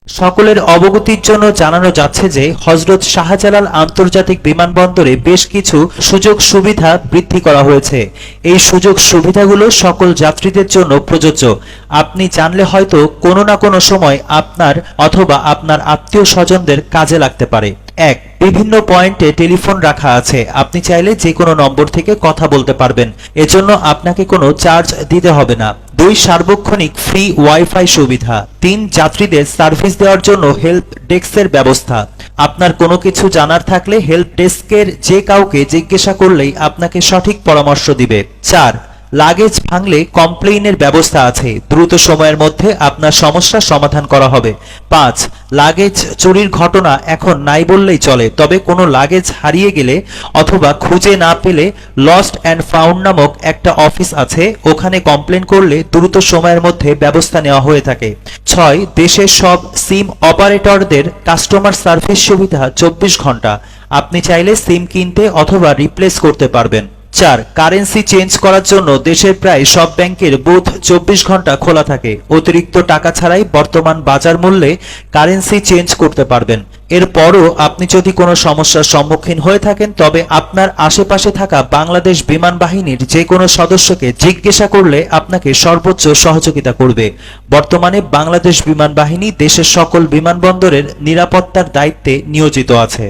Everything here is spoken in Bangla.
সকলের অবগতির জন্য জানানো যাচ্ছে যে হযরত শাহজালাল আন্তর্জাতিক বিমানবন্দরে বেশ কিছু সুযোগ সুবিধা বৃদ্ধি করা হয়েছে। এই সুযোগ সুবিধাগুলো সকল যাত্রীদের জন্য প্রযোজ্য। আপনি জানলে হয়তো কোনো না কোনো সময় আপনার অথবা আপনার আত্মীয় স্বজনদের কাজে লাগতে পারে। 1. বিভিন্ন পয়েন্টে টেলিফোন রাখা আছে। আপনি চাইলে যে কোনো নম্বর থেকে কথা বলতে পারবেন। এজন্য আপনাকে কোনো চার্জ দিতে হবে না। 2. সার্বক্ষণিক ফ্রি ওয়াইফাই সুবিধা। 3. যাত্রীদের সার্ভিস দেওয়ার জন্য হেল্প ডেস্কের ব্যবস্থা। আপনার কোনো কিছু জানার থাকলে হেল্প ডেস্কের যে কাউকে জিজ্ঞাসা করলেই আপনাকে সঠিক পরামর্শ দিবে। 4. লাগেজ ভাঙলে কমপ্লেইনের ব্যবস্থা আছে। দ্রুত সময়ের মধ্যে আপনার সমস্যার সমাধান করা হবে। 5. লাগেজ চুরির ঘটনা এখন নাই বললেই চলে, তবে কোনো লাগেজ হারিয়ে গেলে অথবা খুঁজে না পেলে লস্ট অ্যান্ড ফাউন্ড নামক একটা অফিস আছে, ওখানে কমপ্লেন করলে দ্রুত সময়ের মধ্যে ব্যবস্থা নেওয়া হয়ে থাকে। 6. দেশের সব সিম অপারেটরদের কাস্টমার সার্ভিস সুবিধা 24 ঘন্টা। আপনি চাইলে সিম কিনতে অথবা রিপ্লেস করতে পারবেন। 4. কারেন্সি চেঞ্জ করার জন্য দেশের প্রায় সব ব্যাংকের বুথ 24 ঘন্টা খোলা থাকে। অতিরিক্ত টাকা ছাড়াই বর্তমান বাজার মূল্যে কারেন্সি চেঞ্জ করতে পারবেন। এরপরও আপনি যদি কোনো সমস্যার সম্মুখীন হয়ে থাকেন, তবে আপনার আশেপাশে থাকা বাংলাদেশ বিমান বাহিনীর যে কোনো সদস্যকে জিজ্ঞাসা করলে আপনাকে সর্বোচ্চ সহযোগিতা করবে। বর্তমানে বাংলাদেশ বিমান বাহিনী দেশের সকল বিমানবন্দরের নিরাপত্তার দায়িত্বে নিয়োজিত আছে।